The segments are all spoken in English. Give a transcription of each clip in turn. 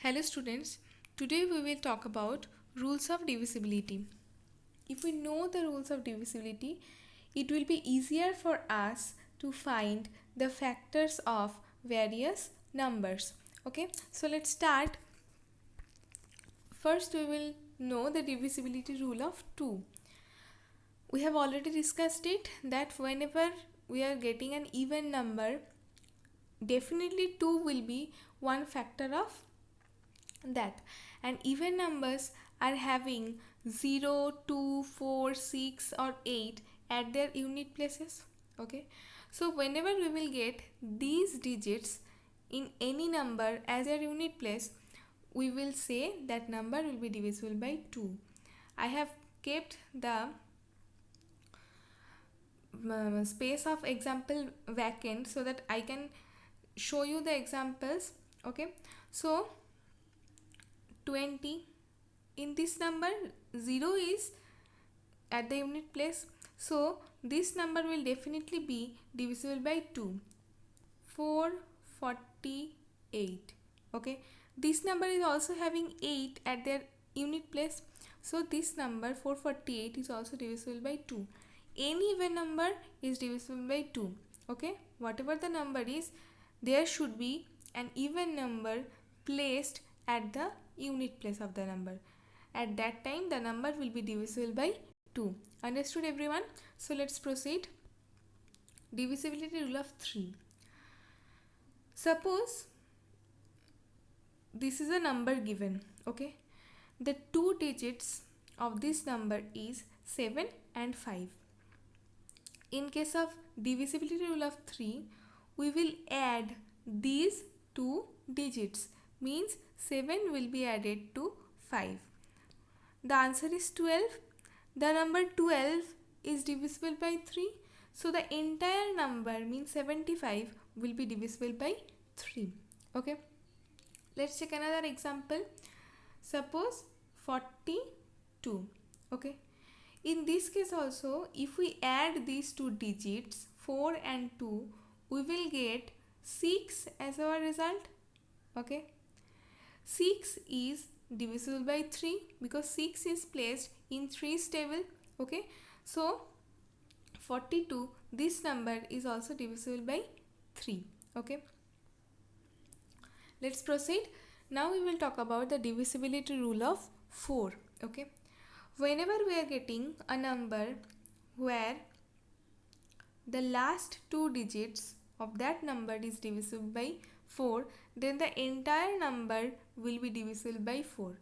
Hello students, today we will talk about rules of divisibility. If we know the rules of divisibility, it will be easier for us to find the factors of various numbers. Okay, so let's start. First we will know the divisibility rule of 2. We have already discussed it that whenever we are getting an even number, definitely 2 will be one factor of that, and even numbers are having 0, 2, 4, 6 or 8 at their unit places. Okay, so whenever we will get these digits in any number as their unit place, we will say that number will be divisible by 2. I have kept the space of example vacant so that I can show you the examples. Okay, so 20, in this number 0 is at the unit place, so this number will definitely be divisible by 2. 448. Okay, this number is also having 8 at their unit place, so this number 448 is also divisible by 2. Any even number is divisible by 2. Okay, whatever the number is, there should be an even number placed at the unit place of the number. At that time the number will be divisible by 2. Understood everyone? So let's proceed. Divisibility rule of 3. Suppose this is a number given. Okay, the two digits of this number is 7 and 5. In case of divisibility rule of 3, we will add these two digits, means 7 will be added to 5. The answer is 12. The number 12 is divisible by 3. So the entire number, means 75, will be divisible by 3. Okay. Let's take another example. Suppose 42. Okay. In this case also, if we add these two digits 4 and 2, we will get 6 as our result. Okay. 6 is divisible by 3 because 6 is placed in 3's table. Okay, so 42, this number is also divisible by 3. Okay, let's proceed. Now we will talk about the divisibility rule of 4. Okay, whenever we are getting a number where the last two digits of that number is divisible by 4, then the entire number will be divisible by 4.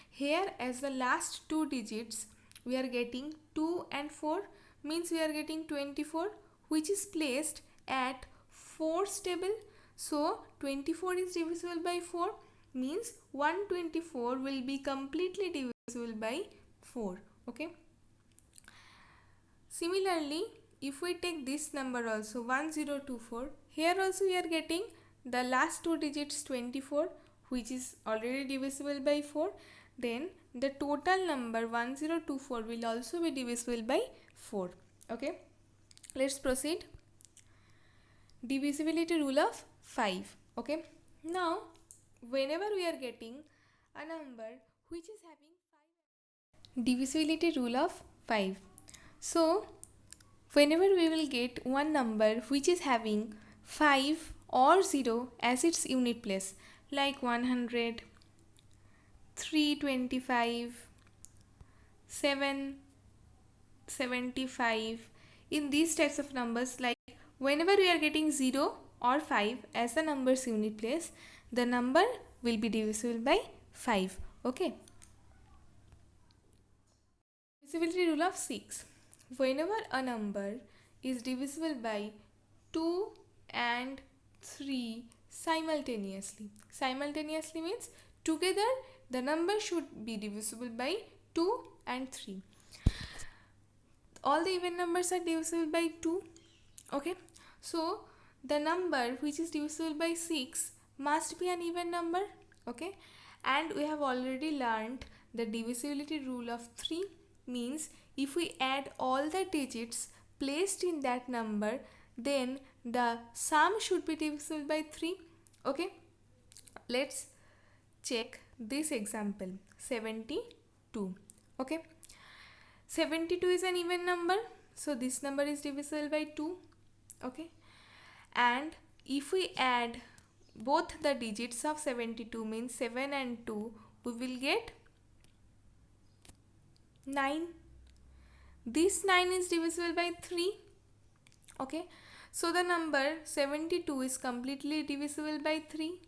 Here, as the last two digits we are getting 2 and 4, means we are getting 24, which is placed at 4's table. So 24 is divisible by 4, means 124 will be completely divisible by 4. Okay. Similarly, if we take this number also 1024, here also we are getting the last two digits 24, which is already divisible by 4. Then the total number 1024 will also be divisible by 4. Okay, let's proceed. Divisibility rule of 5. Okay, now whenever we are getting a number which is having 5, divisibility rule of 5. So whenever we will get one number which is having 5 or 0 as its unit place, like 100, 325, 775, in these types of numbers, like whenever we are getting 0 or 5 as the number's unit place, the number will be divisible by 5. Okay. Divisibility rule of 6. Whenever a number is divisible by 2 and 3 simultaneously means together the number should be divisible by 2 and 3. All the even numbers are divisible by 2. Okay, so the number which is divisible by 6 must be an even number. Okay, and we have already learned the divisibility rule of 3, means if we add all the digits placed in that number, then the sum should be divisible by 3. Okay, let's check this example 72. Okay, 72 is an even number, so this number is divisible by 2. Okay, and if we add both the digits of 72, means 7 and 2, we will get 9. This 9 is divisible by 3. Okay, so the number 72 is completely divisible by 3.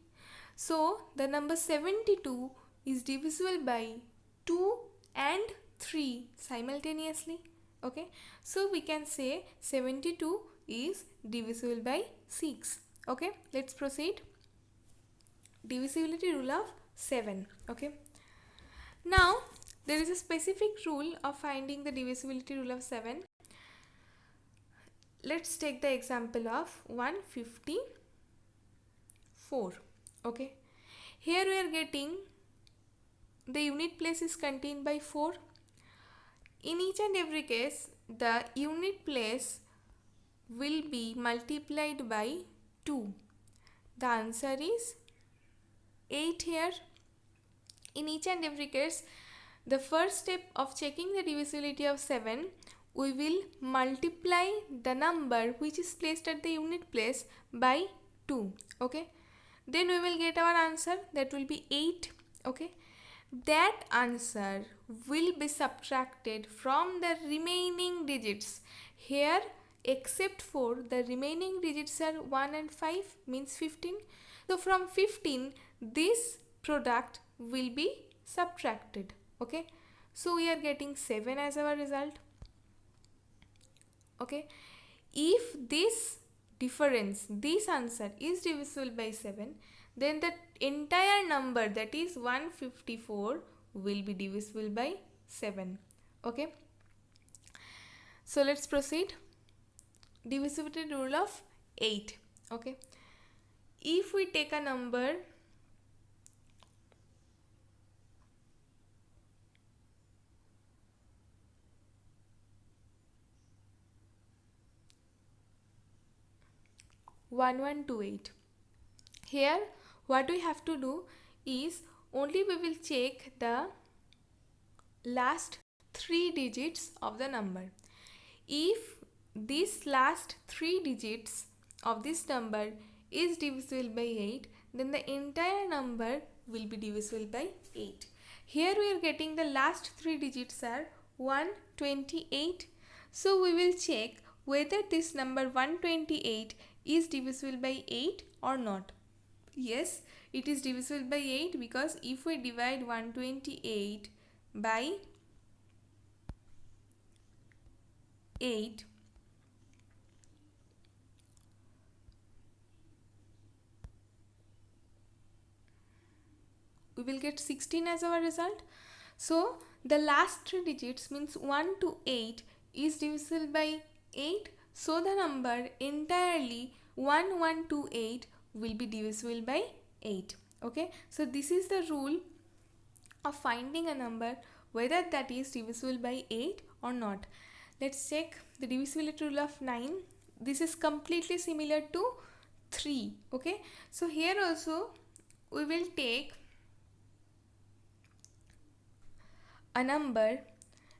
So the number 72 is divisible by 2 and 3 simultaneously. Okay, so we can say 72 is divisible by 6. Okay, let's proceed. Divisibility rule of 7. Okay, now there is a specific rule of finding the divisibility rule of 7. Let's take the example of 154. Okay, here we are getting the unit place is contained by 4. In each and every case, the unit place will be multiplied by 2. The answer is 8 here. In each and every case, the first step of checking the divisibility of 7, we will multiply the number which is placed at the unit place by 2. Okay, then we will get our answer, that will be 8. Okay, that answer will be subtracted from the remaining digits. Here, except for the remaining digits are 1 and 5, means 15. So from 15, this product will be subtracted. Okay, so we are getting 7 as our result. Okay, if this difference, this answer is divisible by 7, then the entire number, that is 154, will be divisible by 7. Okay, so let's proceed. Divisibility rule of 8. Okay, if we take a number 1128, here what we have to do is only we will check the last 3 digits of the number. If this last 3 digits of this number is divisible by 8, then the entire number will be divisible by 8. Here we are getting the last 3 digits are 128. So we will check whether this number 128 is divisible by 8 or not. Yes, it is divisible by 8, because if we divide 128 by 8, we will get 16 as our result. So the last 3 digits, means 1 to 8, is divisible by 8. So the number entirely 1128 will be divisible by 8. Okay, so this is the rule of finding a number whether that is divisible by 8 or not. Let's check the divisibility rule of 9. This is completely similar to 3. Okay, so here also we will take a number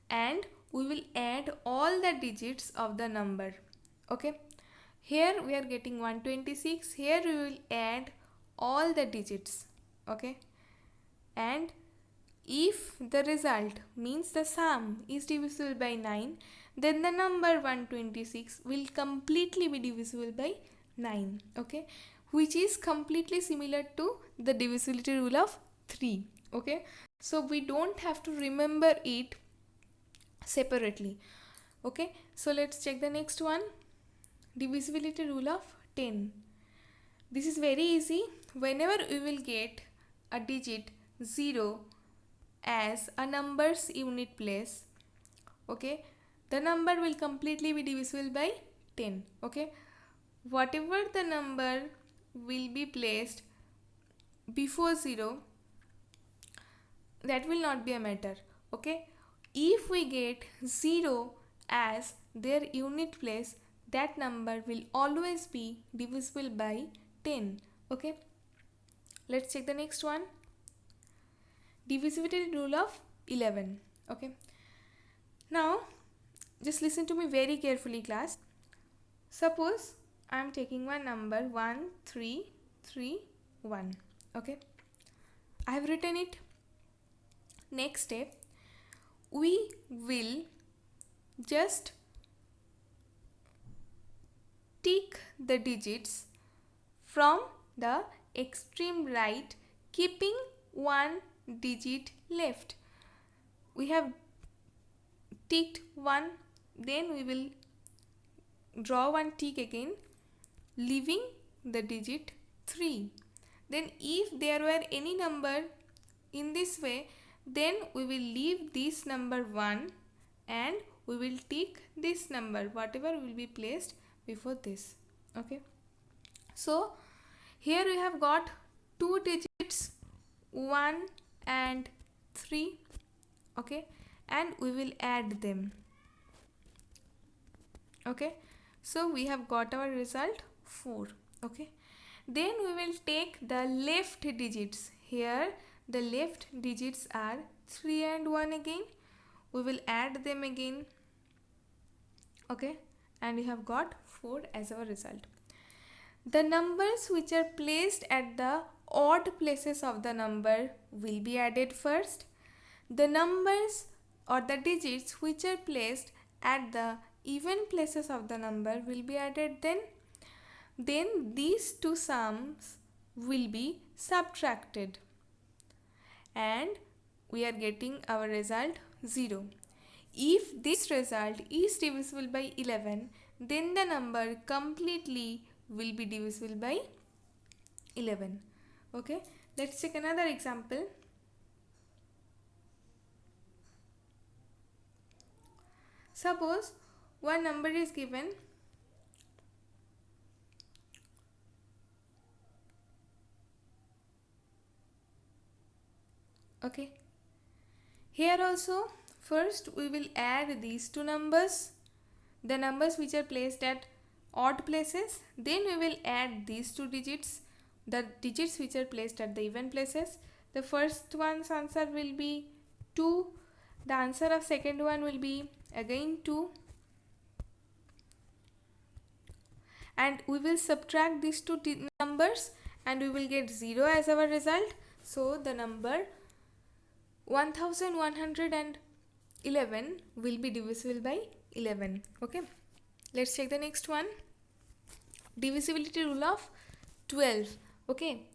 and we will add all the digits of the number. Okay, here we are getting 126. Here we will add all the digits. Okay, and if the result, means the sum, is divisible by 9, then the number 126 will completely be divisible by 9. Okay, which is completely similar to the divisibility rule of 3. Okay, so we don't have to remember it separately. Okay, so let's check the next one. Divisibility rule of 10. This is very easy. Whenever we will get a digit 0 as a number's unit place, okay, the number will completely be divisible by 10. Okay, whatever the number will be placed before 0, that will not be a matter. Okay, if we get 0 as their unit place, that number will always be divisible by 10. Okay, let's check the next one. divisibility rule of 11. Okay, now just listen to me very carefully, class. Suppose I am taking one number 1331. Okay, I have written it. Next step, we will just tick the digits from the extreme right, keeping one digit left. We have ticked one, then we will draw one tick again, leaving the digit 3. Then if there were any number in this way, then we will leave this number 1 and we will tick this number, whatever will be placed before this. Okay, so here we have got two digits 1 and 3. Okay, and we will add them. Okay, so we have got our result 4. Okay, then we will take the left digits. Here the left digits are 3 and 1 again. We will add them again. Okay, and we have got 4 as our result. The numbers which are placed at the odd places of the number will be added first. The numbers or the digits which are placed at the even places of the number will be added then. Then these two sums will be subtracted and we are getting our result 0. If this result is divisible by 11, then the number completely will be divisible by 11. Okay, let's take another example. Suppose one number is given okay. Here also first we will add these two numbers, the numbers which are placed at odd places. Then we will add these two digits, the digits which are placed at the even places. The first one's answer will be 2. The answer of second one will be again 2. And we will subtract these two numbers and we will get 0 as our result. So the number 1111 will be divisible by 11. Okay, let's check the next one. Divisibility rule of 12. Okay,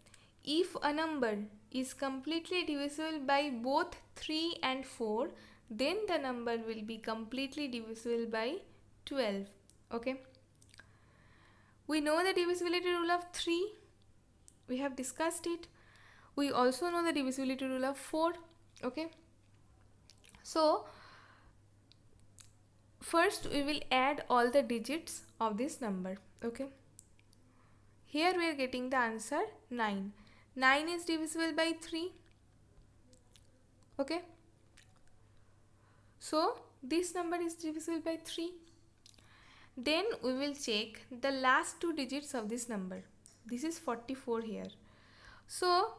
if a number is completely divisible by both 3 and 4, then the number will be completely divisible by 12. Okay, we know the divisibility rule of 3. We have discussed it. We also know the divisibility rule of 4. Okay, so first we will add all the digits of this number. Okay, here we are getting the answer 9. 9 is divisible by 3. Okay, so this number is divisible by 3. Then we will check the last two digits of this number. This is 44 here. So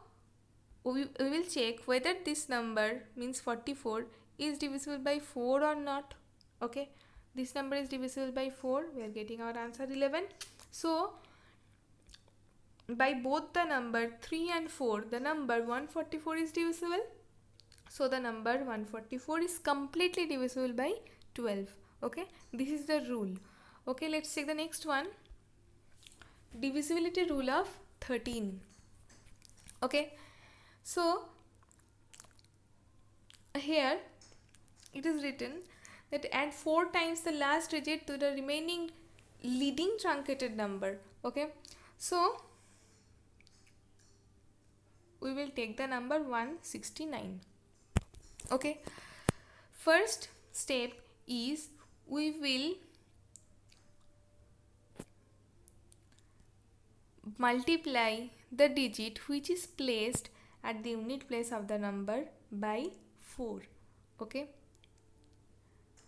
we will check whether this number means 44 is divisible by 4 or not. Okay, this number is divisible by 4. We are getting our answer 11. So by both the number 3 and 4, the number 144 is divisible. So the number 144 is completely divisible by 12. Okay, this is the rule. Okay, let's take the next one. Divisibility rule of 13. Okay, so here it is written that add 4 times the last digit to the remaining leading truncated number. Okay, so we will take the number 169. Okay, first step is we will multiply the digit which is placed at the unit place of the number by 4. Okay,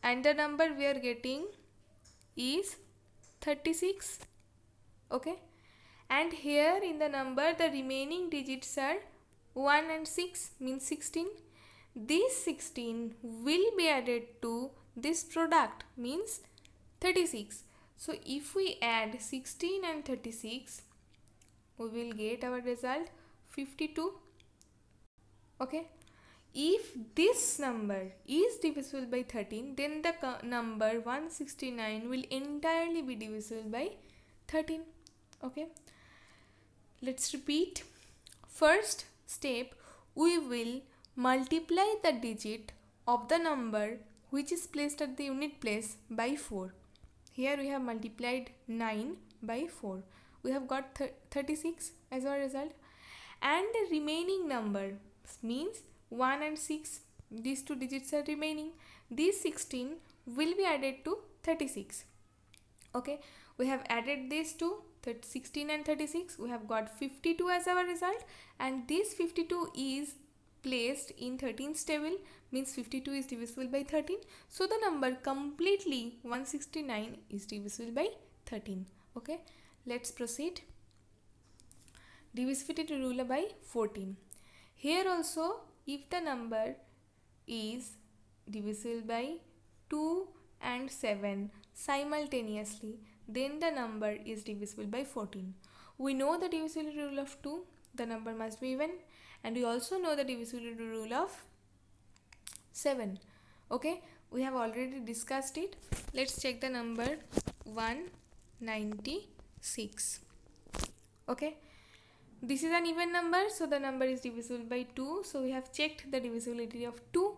and the number we are getting is 36. Okay, and here in the number the remaining digits are 1 and 6 means 16. This 16 will be added to this product means 36. So if we add 16 and 36, we will get our result 52. Okay. If this number is divisible by 13, then the number 169 will entirely be divisible by 13. Okay. Let's repeat. First step, we will multiply the digit of the number which is placed at the unit place by 4. Here we have multiplied 9 by 4. We have got 36 as our result. And the remaining number means 1 and 6. These two digits are remaining. These 16 will be added to 36. Okay. We have added these two, 16 and 36. We have got 52 as our result. And this 52 is placed in 13th table, means 52 is divisible by 13. So the number completely 169 is divisible by 13. Okay, let's proceed. Divisibility rule by 14. Here also, if the number is divisible by 2 and 7 simultaneously, then the number is divisible by 14. We know the divisibility rule of 2, the number must be even, and we also know the divisibility rule of 7. Okay, we have already discussed it. Let's check the number 196. Okay, this is an even number, so the number is divisible by 2. So we have checked the divisibility of 2.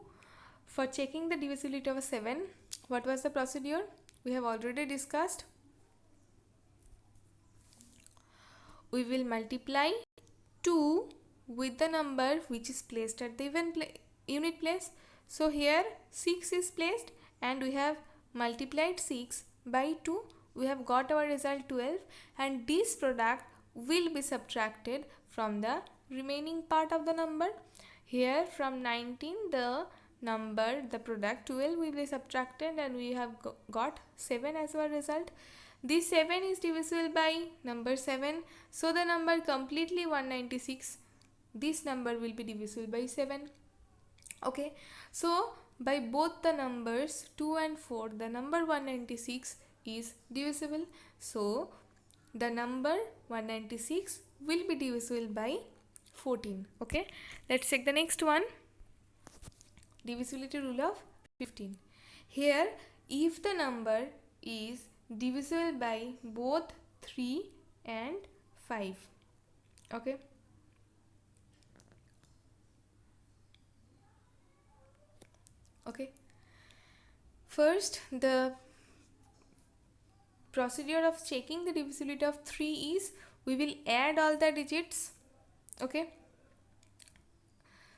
For checking the divisibility of 7, what was the procedure? We have already discussed. We will multiply 2 with the number which is placed at the unit place. So here 6 is placed and we have multiplied 6 by 2. We have got our result 12, and this product will be subtracted from the remaining part of the number. Here from 19 the product 12 will be subtracted, and we have got 7 as our result. This 7 is divisible by number 7, so the number completely 196. This number will be divisible by 7. Okay, so by both the numbers 2 and 4, the number 196 is divisible. So the number 196 will be divisible by 14. Okay, let's check the next one. Divisibility rule of 15. Here, if the number is divisible by both 3 and 5. Okay. Okay. First, the procedure of checking the divisibility of 3 is we will add all the digits. Okay.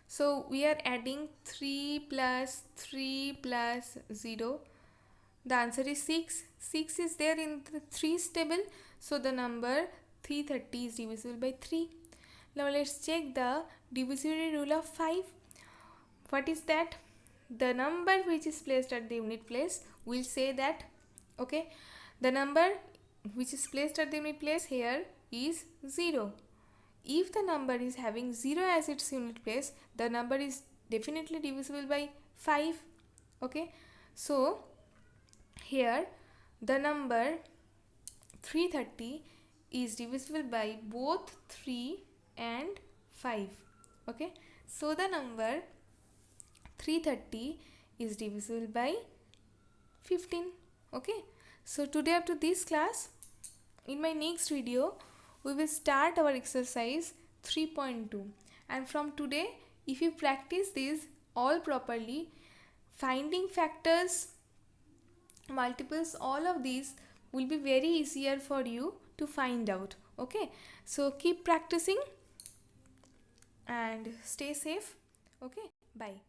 So we are adding 3 plus 3 plus 0. The answer is 6. 6 is there in the 3's table. So the number 330 is divisible by 3. Now let's check the divisibility rule of 5. What is that? The number which is placed at the unit place will say that, okay, the number which is placed at the unit place here is 0. If the number is having 0 as its unit place, the number is definitely divisible by 5. Okay, so here the number 330 is divisible by both 3 and 5. Okay, so the number 330 is divisible by 15. Okay, so today up to this class. In my next video we will start our exercise 3.2, and from today if you practice this all properly, finding factors, multiples, all of these will be very easier for you to find out. Okay, so keep practicing and stay safe. Okay, bye.